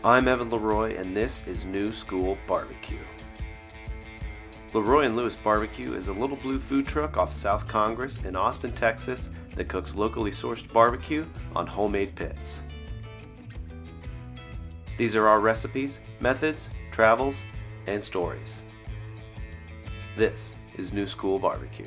I'm Evan LeRoy, and this is New School Barbecue. LeRoy and Lewis Barbecue is a little blue food truck off South Congress in Austin, Texas that cooks locally sourced barbecue on homemade pits. These are our recipes, methods, travels, and stories. This is New School Barbecue.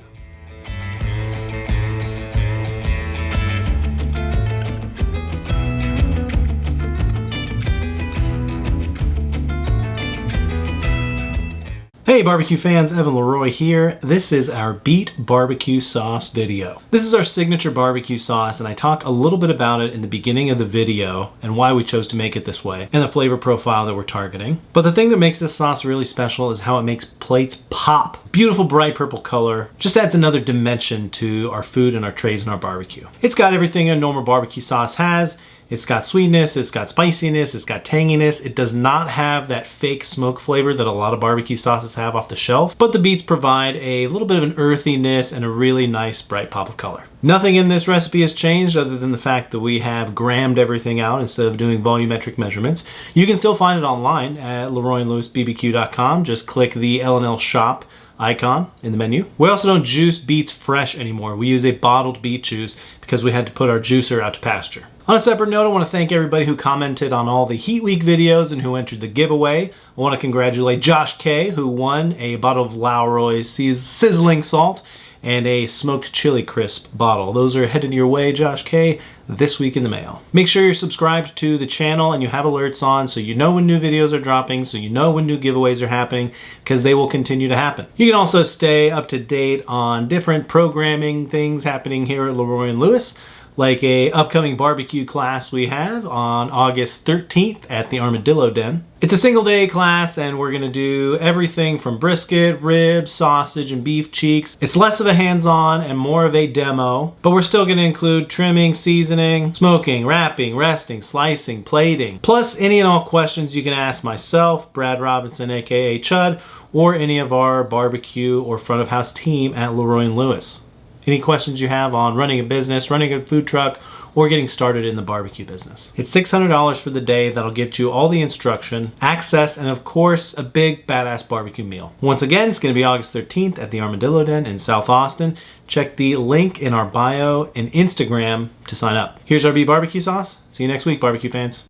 Hey barbecue fans, Evan LeRoy here. This is our Beet barbecue sauce video. This is our signature barbecue sauce, and I talk a little bit about it in the beginning of the video and why we chose to make it this way and the flavor profile that we're targeting. But the thing that makes this sauce really special is how it makes plates pop. Beautiful bright purple color. Just adds another dimension to our food and our trays and our barbecue. It's got everything a normal barbecue sauce has. It's got sweetness, it's got spiciness, it's got tanginess. It does not have that fake smoke flavor that a lot of barbecue sauces have off the shelf, but the Beets provide a little bit of an earthiness and a really nice bright pop of color. Nothing in this recipe has changed other than the fact that we have grammed everything out instead of doing volumetric measurements. You can still find it online at LeRoyandLewisBBQ.com. Just click the L&L shop icon in the menu. We also don't juice beets fresh anymore. We use a bottled beet juice because we had to put our juicer out to pasture. On a separate note, I want to thank everybody who commented on all the Heat Week videos and who entered the giveaway. I want to congratulate Josh K, who won a bottle of LeRoy's sizzling salt and a smoked chili crisp bottle. Those are headed your way, Josh K, this week in the mail. Make sure you're subscribed to the channel and you have alerts on so you know when new videos are dropping, so you know when new giveaways are happening, because they will continue to happen. You can also stay up to date on different programming things happening here at LeRoy and Lewis, like a upcoming barbecue class we have on August 13th at the Armadillo Den. It's a single day class and we're gonna do everything from brisket, ribs, sausage, and beef cheeks. It's less of a hands-on and more of a demo, but we're still gonna include trimming, seasoning, smoking, wrapping, resting, slicing, plating, plus any and all questions you can ask myself, Brad Robinson, aka Chud, or any of our barbecue or front of house team at LeRoy and Lewis. Any questions you have on running a business, running a food truck, or getting started in the barbecue business. It's $600 for the day. That'll get you all the instruction, access, and of course, a big badass barbecue meal. Once again, it's gonna be August 13th at the Armadillo Den in South Austin. Check the link in our bio and Instagram to sign up. Here's our Beet barbecue sauce. See you next week, barbecue fans.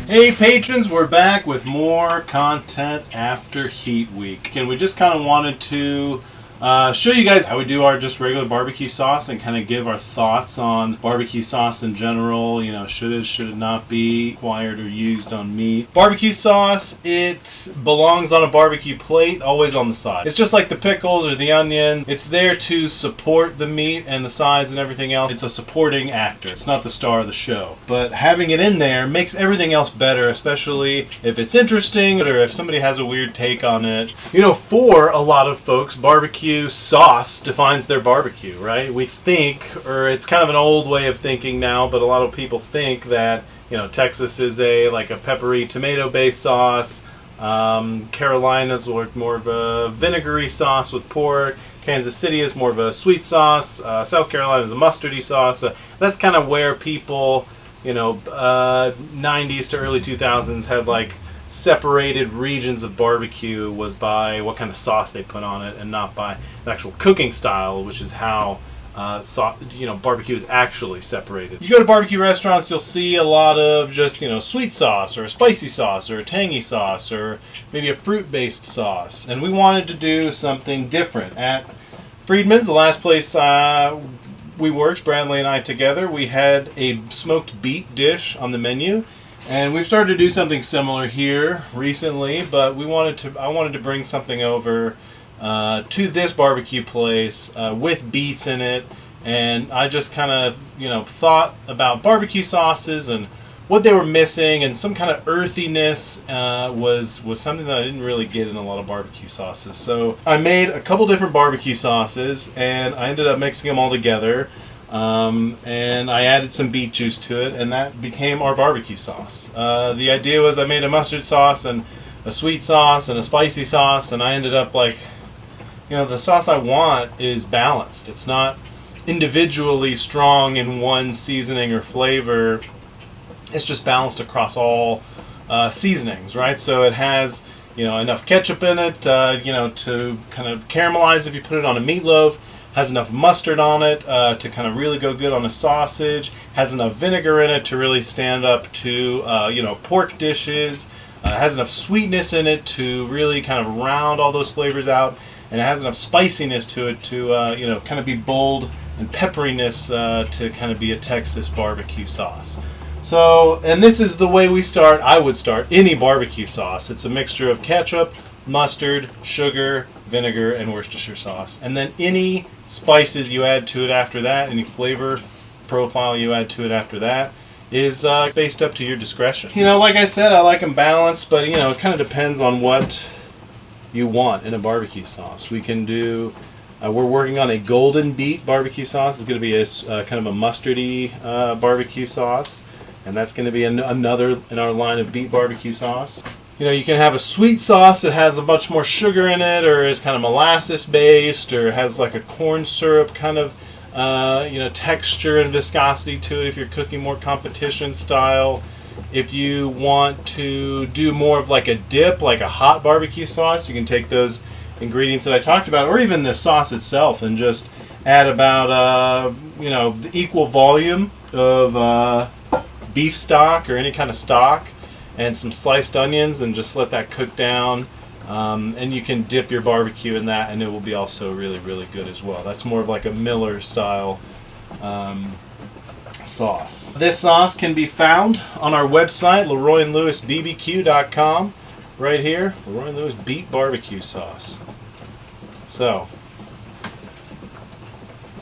Hey patrons, we're back with more content after Heat Week, and we just kind of wanted to show you guys how we do our just regular barbecue sauce and kind of give our thoughts on barbecue sauce in general. You know, should it not be acquired or used on meat. Barbecue sauce, it belongs on a barbecue plate, always on the side. It's just like the pickles or the onion. It's there to support the meat and the sides and everything else. It's a supporting actor. It's not the star of the show. But having it in there makes everything else better, especially if it's interesting or if somebody has a weird take on it. You know, for a lot of folks, barbecue sauce defines their barbecue, right? We think, or it's kind of an old way of thinking now, but a lot of people think that, you know, Texas is like a peppery tomato-based sauce. Carolina's more of a vinegary sauce with pork. Kansas City is more of a sweet sauce. South Carolina is a mustardy sauce. That's kind of where people, you know, 90s to early 2000s had like separated regions of barbecue was by what kind of sauce they put on it and not by the actual cooking style, which is how barbecue is actually separated. You go to barbecue restaurants, you'll see a lot of just, you know, sweet sauce or a spicy sauce or a tangy sauce or maybe a fruit-based sauce. And we wanted to do something different. At Friedman's, the last place we worked, Bradley and I together, we had a smoked beet dish on the menu. And we've started to do something similar here recently, but I wanted to bring something over to this barbecue place with beets in it, and I just kind of, you know, thought about barbecue sauces and what they were missing, and some kind of earthiness was something that I didn't really get in a lot of barbecue sauces. So I made a couple different barbecue sauces, and I ended up mixing them all together. and I added some beet juice to it, and that became our barbecue sauce. The idea was I made a mustard sauce and a sweet sauce and a spicy sauce, and I ended up like, the sauce I want is balanced. It's not individually strong in one seasoning or flavor. It's just balanced across all seasonings, right? So it has, enough ketchup in it, to kind of caramelize if you put it on a meatloaf. Has enough mustard on it to kind of really go good on a sausage. Has enough vinegar in it to really stand up to, pork dishes. Has enough sweetness in it to really kind of round all those flavors out. And it has enough spiciness to it to, kind of be bold, and pepperiness to kind of be a Texas barbecue sauce. So, and this is the way I would start any barbecue sauce. It's a mixture of ketchup, mustard, sugar, vinegar, and Worcestershire sauce. And then any spices you add to it after that, any flavor profile you add to it after that, is based up to your discretion. Like I said, I like them balanced, but it kind of depends on what you want in a barbecue sauce. We can do, we're working on a golden beet barbecue sauce. It's going to be a kind of a mustardy barbecue sauce, and that's going to be another in our line of beet barbecue sauce. You can have a sweet sauce that has a much more sugar in it, or is kind of molasses based, or has like a corn syrup kind of texture and viscosity to it if you're cooking more competition style. If you want to do more of like a dip, like a hot barbecue sauce, you can take those ingredients that I talked about, or even the sauce itself, and just add about the equal volume of beef stock or any kind of stock, and some sliced onions, and just let that cook down. And you can dip your barbecue in that, and it will be also really, really good as well. That's more of like a Miller style sauce. This sauce can be found on our website, LeRoyandLewisBBQ.com. Right here, LeRoy and Lewis Beet Barbecue Sauce. So,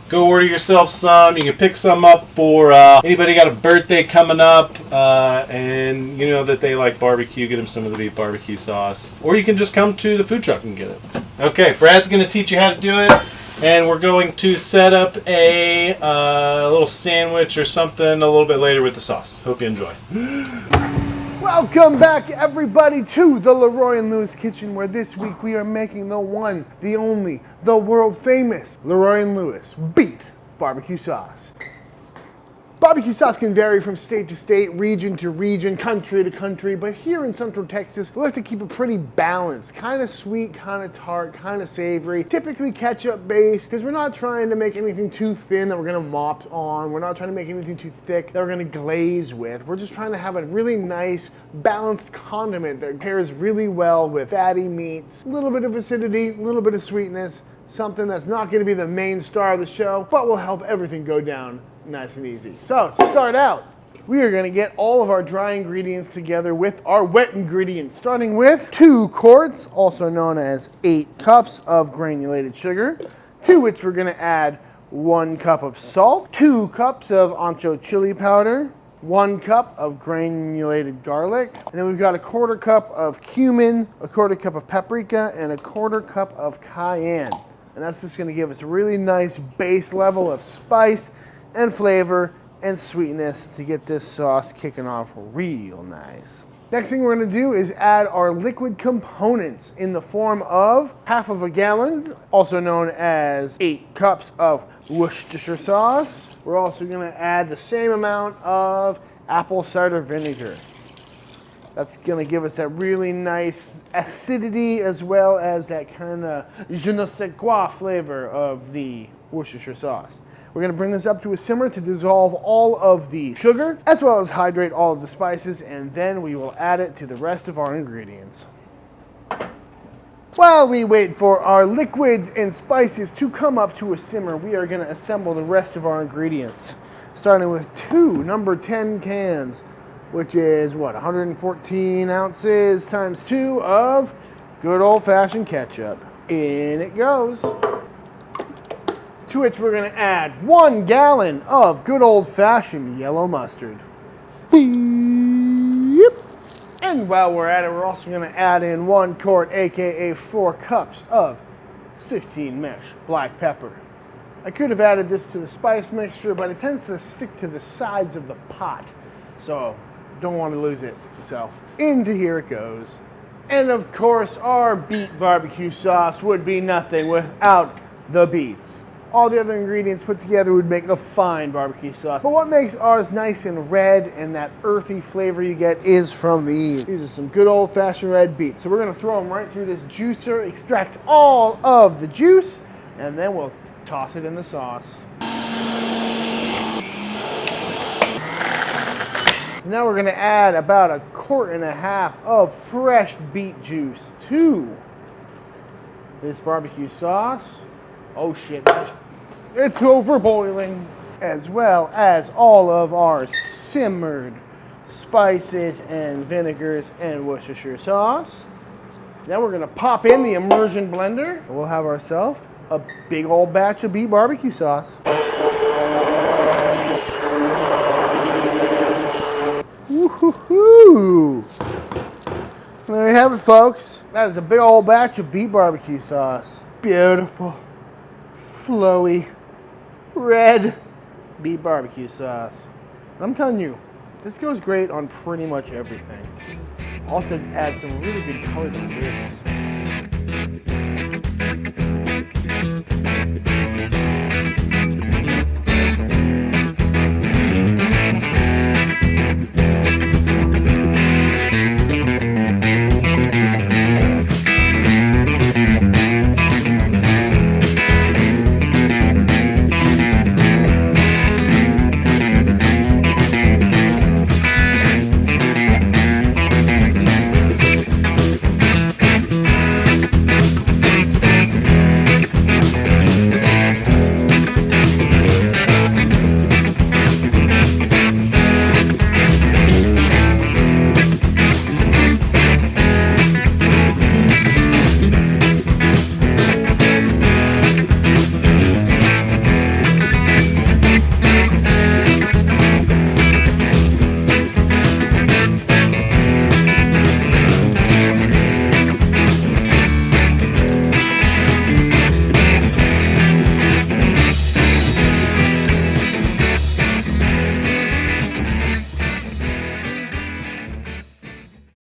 go order yourself some. You can pick some up for anybody got a birthday coming up, and that they like barbecue, get them some of the Beet barbecue sauce. Or you can just come to the food truck and get it. Okay, Brad's going to teach you how to do it, and we're going to set up a little sandwich or something a little bit later with the sauce. Hope you enjoy. Welcome back, everybody, to the LeRoy and Lewis kitchen, where this week we are making the one, the only, the world famous LeRoy and Lewis Beet barbecue sauce. Barbecue sauce can vary from state to state, region to region, country to country, but here in Central Texas, we like to keep it pretty balanced. Kind of sweet, kind of tart, kind of savory, typically ketchup based, because we're not trying to make anything too thin that we're gonna mop on. We're not trying to make anything too thick that we're gonna glaze with. We're just trying to have a really nice, balanced condiment that pairs really well with fatty meats, a little bit of acidity, a little bit of sweetness, something that's not gonna be the main star of the show, but will help everything go down nice and easy. So to start out, we are going to get all of our dry ingredients together with our wet ingredients, starting with 2 quarts, also known as 8 cups of granulated sugar, to which we're going to add 1 cup of salt, 2 cups of ancho chili powder, 1 cup of granulated garlic, and then we've got a 1/4 cup of cumin, a 1/4 cup of paprika, and a 1/4 cup of cayenne. And that's just going to give us a really nice base level of spice and flavor and sweetness to get this sauce kicking off real nice. Next thing we're going to do is add our liquid components in the form of 1/2 gallon, also known as 8 cups of Worcestershire sauce. We're also going to add the same amount of apple cider vinegar. That's going to give us that really nice acidity, as well as that kind of je ne sais quoi flavor of the Worcestershire sauce. We're going to bring this up to a simmer to dissolve all of the sugar, as well as hydrate all of the spices, and then we will add it to the rest of our ingredients. While we wait for our liquids and spices to come up to a simmer, we are going to assemble the rest of our ingredients, starting with 2 number 10 cans, which is, 114 ounces times 2 of good old-fashioned ketchup. In it goes. To which we're going to add 1 gallon of good old-fashioned yellow mustard. Beep. And while we're at it, we're also going to add in 1 quart, aka 4 cups of 16 mesh black pepper. I could have added this to the spice mixture, but it tends to stick to the sides of the pot. So, don't want to lose it. So, into here it goes. And of course, our beet barbecue sauce would be nothing without the beets. All the other ingredients put together would make a fine barbecue sauce. But what makes ours nice and red and that earthy flavor you get is from these. These are some good old-fashioned red beets. So we're gonna throw them right through this juicer, extract all of the juice, and then we'll toss it in the sauce. So now we're gonna add about 1.5 quarts of fresh beet juice to this barbecue sauce. Oh shit, it's over boiling. As well as all of our simmered spices and vinegars and Worcestershire sauce. Now we're gonna pop in the immersion blender. We'll have ourselves a big old batch of beet barbecue sauce. Woo-hoo-hoo! There you have it, folks. That is a big old batch of beet barbecue sauce. Beautiful, flowy, red beet barbecue sauce. I'm telling you, this goes great on pretty much everything. Also add some really good color to the ribs.